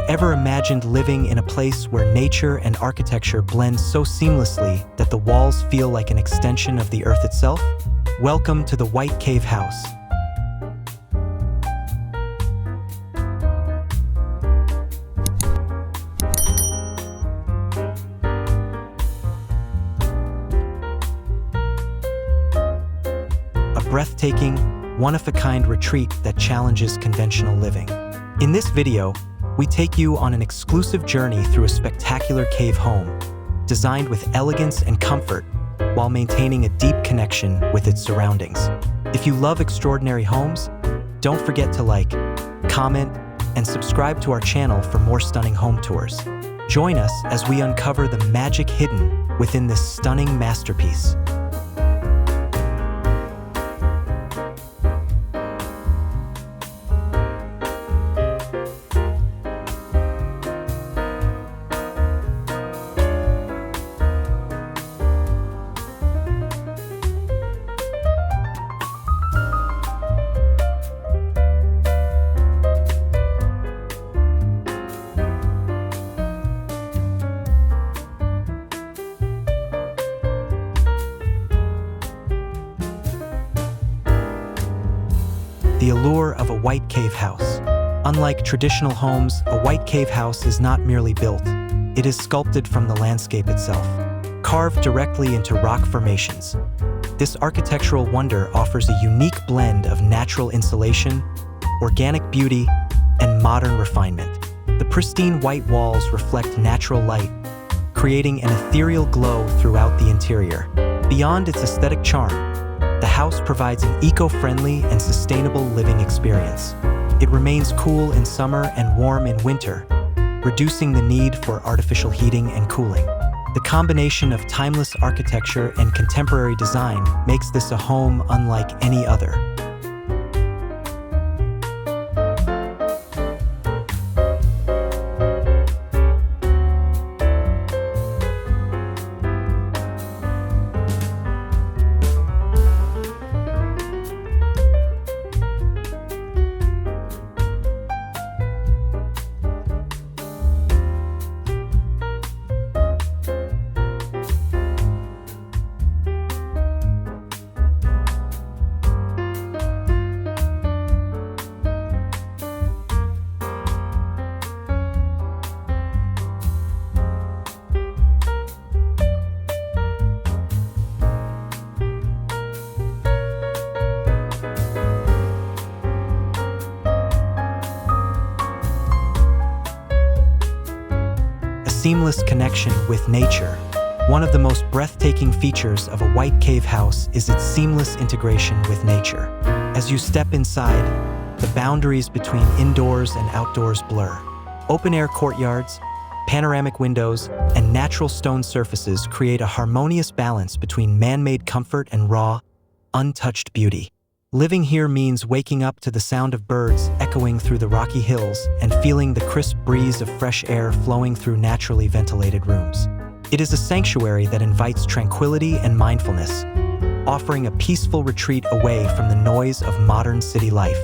ever imagined living in a place where nature and architecture blend so seamlessly that the walls feel like an extension of the earth itself? Welcome to the White Cave House. A breathtaking, one-of-a-kind retreat that challenges conventional living. In this video, we take you on an exclusive journey through a spectacular cave home, designed with elegance and comfort while maintaining a deep connection with its surroundings. If you love extraordinary homes, don't forget to like, comment, and subscribe to our channel for more stunning home tours. Join us as we uncover the magic hidden within this stunning masterpiece. The allure of a white cave house. Unlike traditional homes, a white cave house is not merely built. It is sculpted from the landscape itself, carved directly into rock formations. This architectural wonder offers a unique blend of natural insulation, organic beauty, and modern refinement. The pristine white walls reflect natural light, creating an ethereal glow throughout the interior. Beyond its aesthetic charm, the house provides an eco-friendly and sustainable living experience. It remains cool in summer and warm in winter, reducing the need for artificial heating and cooling. The combination of timeless architecture and contemporary design makes this a home unlike any other. Seamless connection with nature. One of the most breathtaking features of a white cave house is its seamless integration with nature. As you step inside, the boundaries between indoors and outdoors blur. Open-air courtyards, panoramic windows, and natural stone surfaces create a harmonious balance between man-made comfort and raw, untouched beauty. Living here means waking up to the sound of birds echoing through the rocky hills and feeling the crisp breeze of fresh air flowing through naturally ventilated rooms. It is a sanctuary that invites tranquility and mindfulness, offering a peaceful retreat away from the noise of modern city life.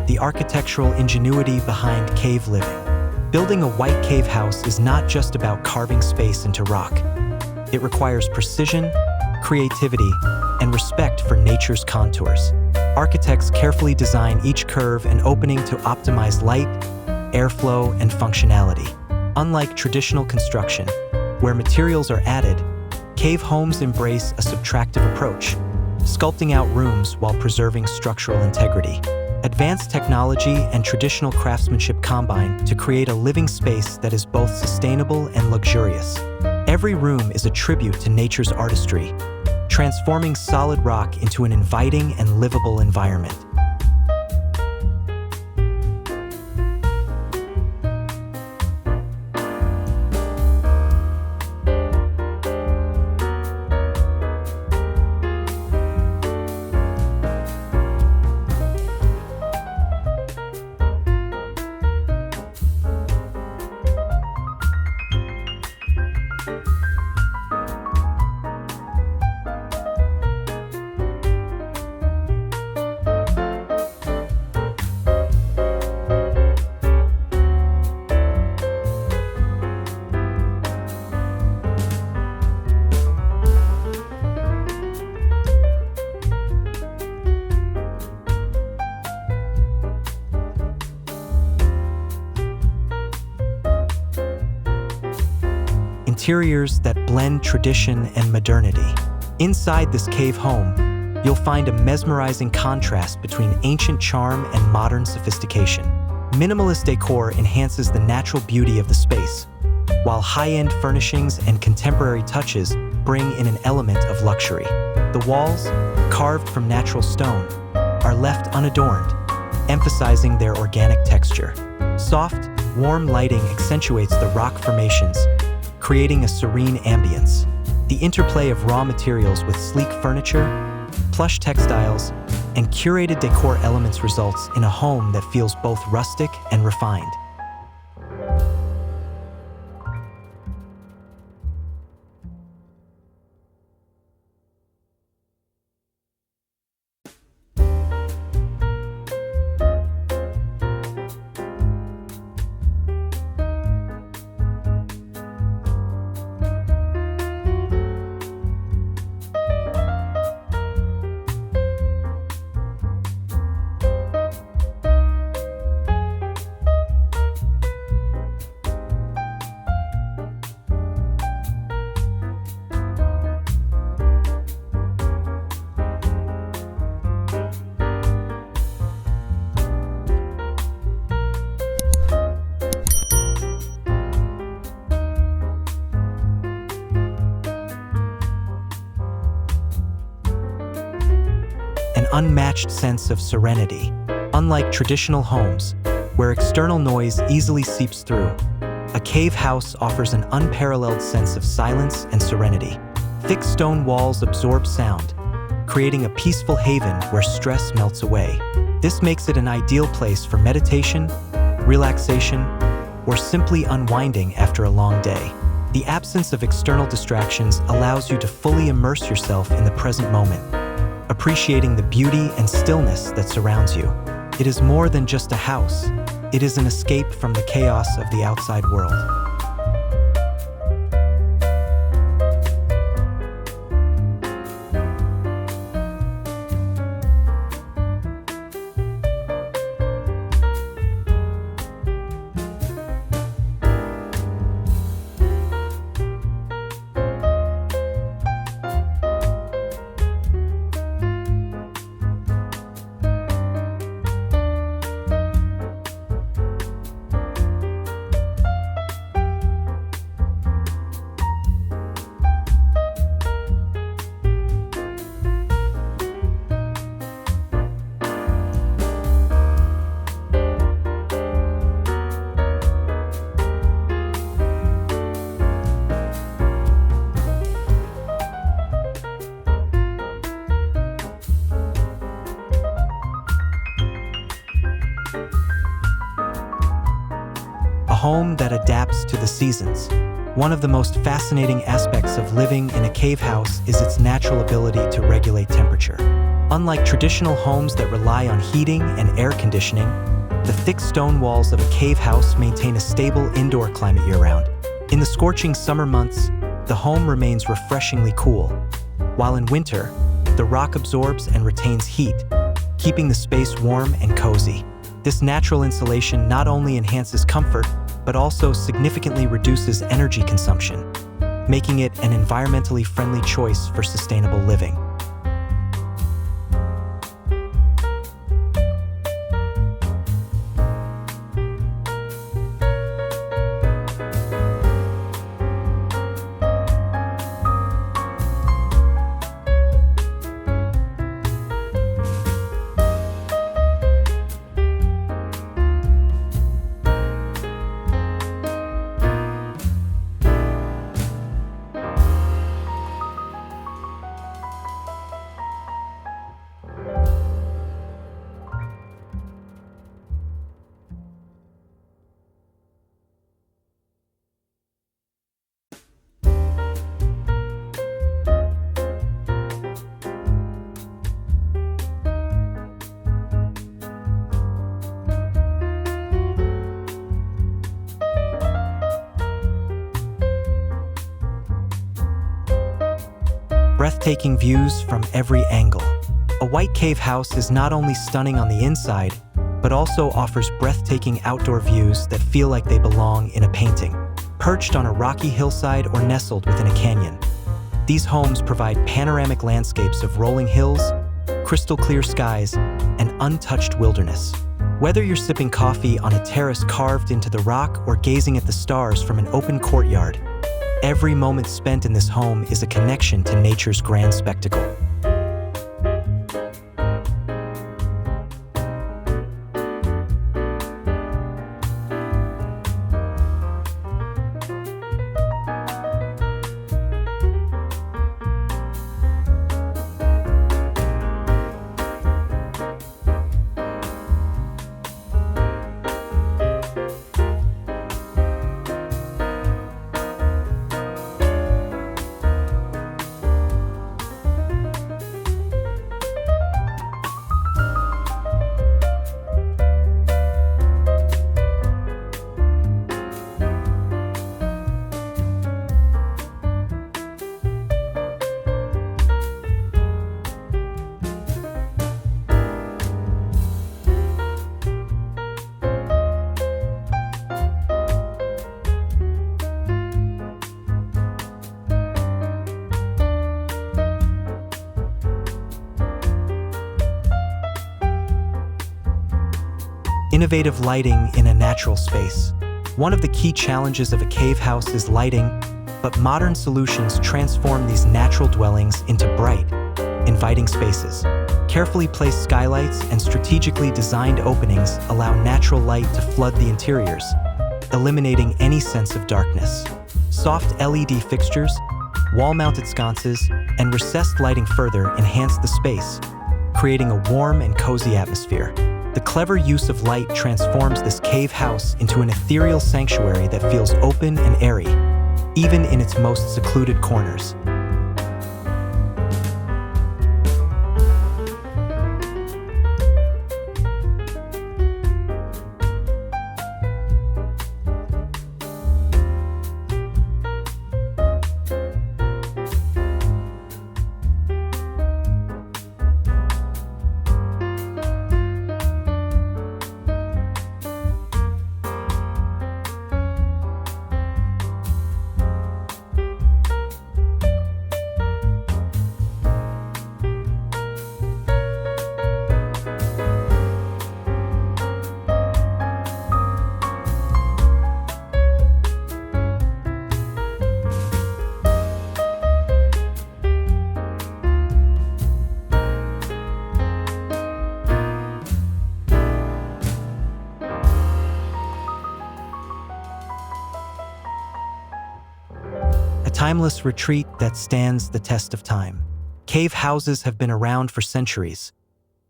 The architectural ingenuity behind cave living. Building a white cave house is not just about carving space into rock. It requires precision, creativity, and respect for nature's contours. Architects carefully design each curve and opening to optimize light, airflow, and functionality. Unlike traditional construction, Where materials are added, cave homes embrace a subtractive approach, sculpting out rooms while preserving structural integrity. Advanced technology and traditional craftsmanship combine to create a living space that is both sustainable and luxurious. Every room is a tribute to nature's artistry, transforming solid rock into an inviting and livable environment. Interiors that blend tradition and modernity. Inside this cave home, you'll find a mesmerizing contrast between ancient charm and modern sophistication. Minimalist decor enhances the natural beauty of the space, while high-end furnishings and contemporary touches bring in an element of luxury. The walls, carved from natural stone, are left unadorned, emphasizing their organic texture. Soft, warm lighting accentuates the rock formations, creating a serene ambience. The interplay of raw materials with sleek furniture, plush textiles, and curated decor elements results in a home that feels both rustic and refined. Unmatched sense of serenity. Unlike traditional homes, where external noise easily seeps through, a cave house offers an unparalleled sense of silence and serenity. Thick stone walls absorb sound, creating a peaceful haven where stress melts away. This makes it an ideal place for meditation, relaxation, or simply unwinding after a long day. The absence of external distractions allows you to fully immerse yourself in the present moment, appreciating the beauty and stillness that surrounds you. It is more than just a house. It is an escape from the chaos of the outside world. home that adapts to the seasons. One of the most fascinating aspects of living in a cave house is its natural ability to regulate temperature. Unlike traditional homes that rely on heating and air conditioning, the thick stone walls of a cave house maintain a stable indoor climate year-round. In the scorching summer months, the home remains refreshingly cool, while in winter, the rock absorbs and retains heat, keeping the space warm and cozy. This natural insulation not only enhances comfort, but also significantly reduces energy consumption, making it an environmentally friendly choice for sustainable living. Breathtaking views from every angle. A white cave house is not only stunning on the inside, but also offers breathtaking outdoor views that feel like they belong in a painting. Perched on a rocky hillside or nestled within a canyon, these homes provide panoramic landscapes of rolling hills, crystal clear skies, and untouched wilderness. Whether you're sipping coffee on a terrace carved into the rock or gazing at the stars from an open courtyard, every moment spent in this home is a connection to nature's grand spectacle. Innovative lighting in a natural space. One of the key challenges of a cave house is lighting, but modern solutions transform these natural dwellings into bright, inviting spaces. Carefully placed skylights and strategically designed openings allow natural light to flood the interiors, eliminating any sense of darkness. Soft LED fixtures, wall-mounted sconces, and recessed lighting further enhance the space, creating a warm and cozy atmosphere. The clever use of light transforms this cave house into an ethereal sanctuary that feels open and airy, even in its most secluded corners. A timeless retreat that stands the test of time. Cave houses have been around for centuries,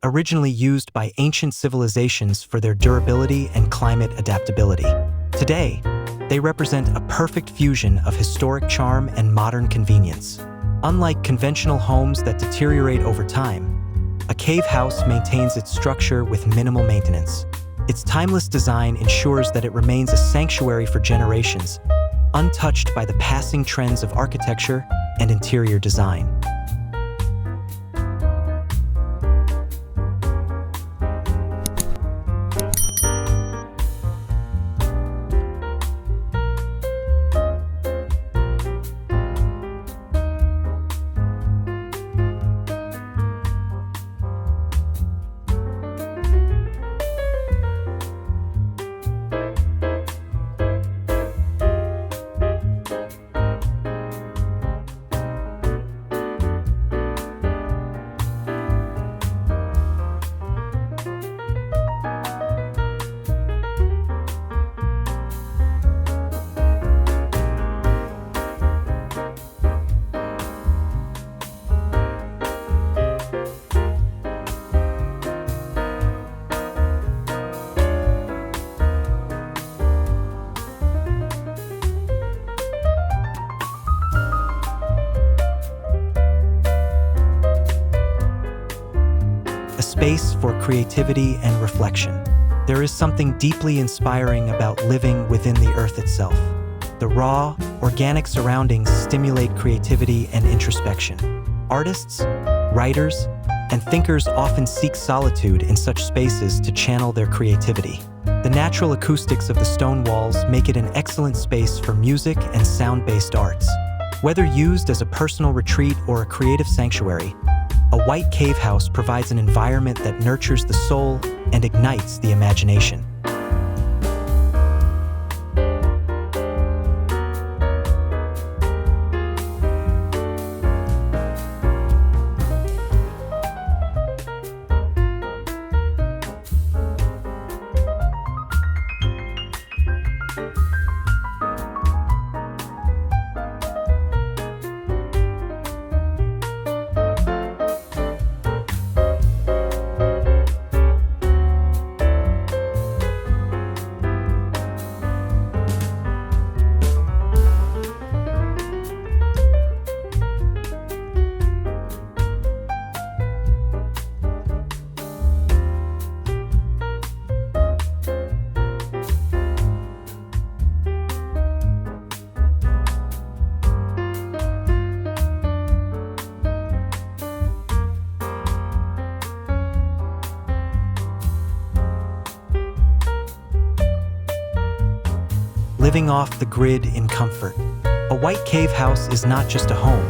originally used by ancient civilizations for their durability and climate adaptability. Today, they represent a perfect fusion of historic charm and modern convenience. Unlike conventional homes that deteriorate over time, a cave house maintains its structure with minimal maintenance. Its timeless design ensures that it remains a sanctuary for generations, untouched by the passing trends of architecture and interior design. space for creativity and reflection. There is something deeply inspiring about living within the earth itself. The raw, organic surroundings stimulate creativity and introspection. Artists, writers, and thinkers often seek solitude in such spaces to channel their creativity. The natural acoustics of the stone walls make it an excellent space for music and sound-based arts. Whether used as a personal retreat or a creative sanctuary, a white cave house provides an environment that nurtures the soul and ignites the imagination. Living off the grid in comfort. A white cave house is not just a home,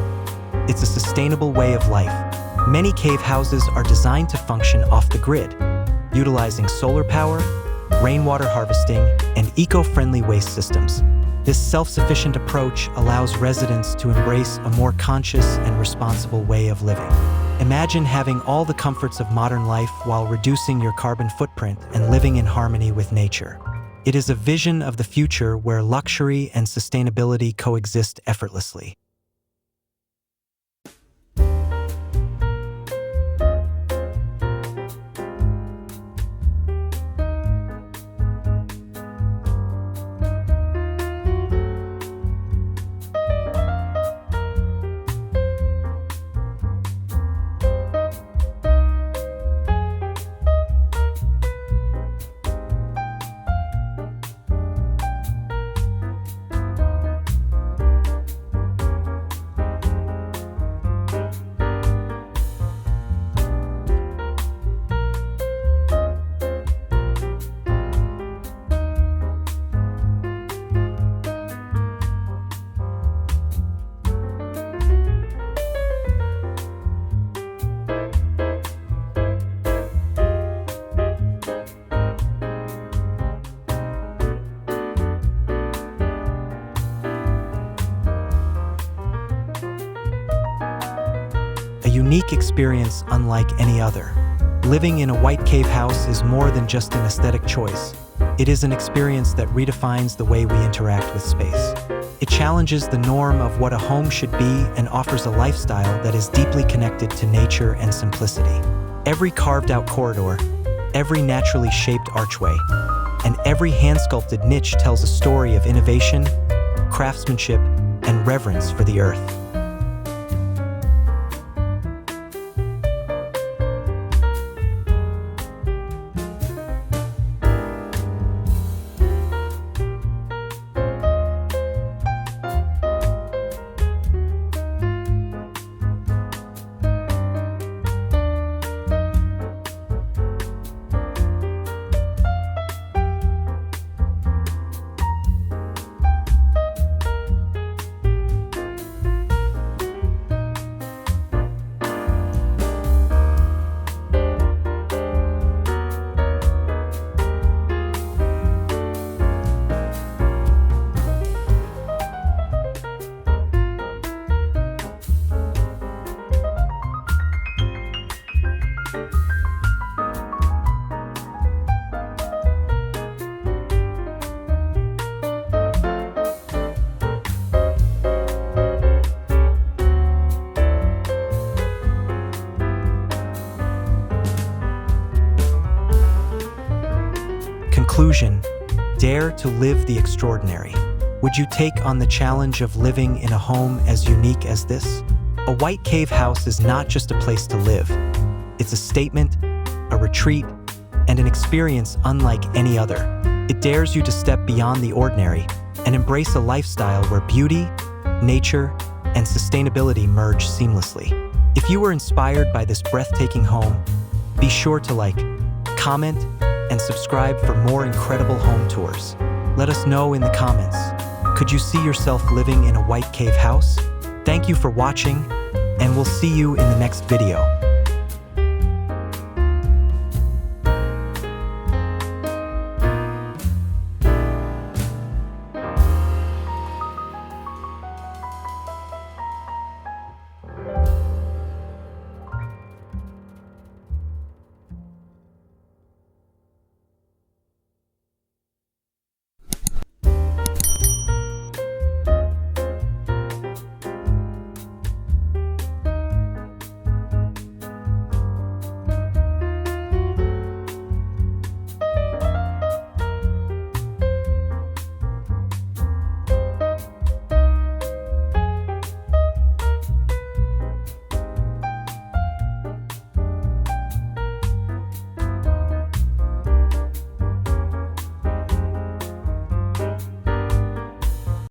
it's a sustainable way of life. Many cave houses are designed to function off the grid, utilizing solar power, rainwater harvesting, and eco-friendly waste systems. This self-sufficient approach allows residents to embrace a more conscious and responsible way of living. Imagine having all the comforts of modern life while reducing your carbon footprint and living in harmony with nature. It is a vision of the future where luxury and sustainability coexist effortlessly. A unique experience unlike any other. Living in a white cave house is more than just an aesthetic choice. It is an experience that redefines the way we interact with space. It challenges the norm of what a home should be and offers a lifestyle that is deeply connected to nature and simplicity. Every carved-out corridor, every naturally shaped archway, and every hand-sculpted niche tells a story of innovation, craftsmanship, and reverence for the earth. Conclusion: dare to live the extraordinary. Would you take on the challenge of living in a home as unique as this? A white cave house is not just a place to live. It's a statement, a retreat, and an experience unlike any other. It dares you to step beyond the ordinary and embrace a lifestyle where beauty, nature, and sustainability merge seamlessly. If you were inspired by this breathtaking home, be sure to like, comment, and subscribe for more incredible home tours. Let us know in the comments, could you see yourself living in a white cave house? Thank you for watching, and we'll see you in the next video.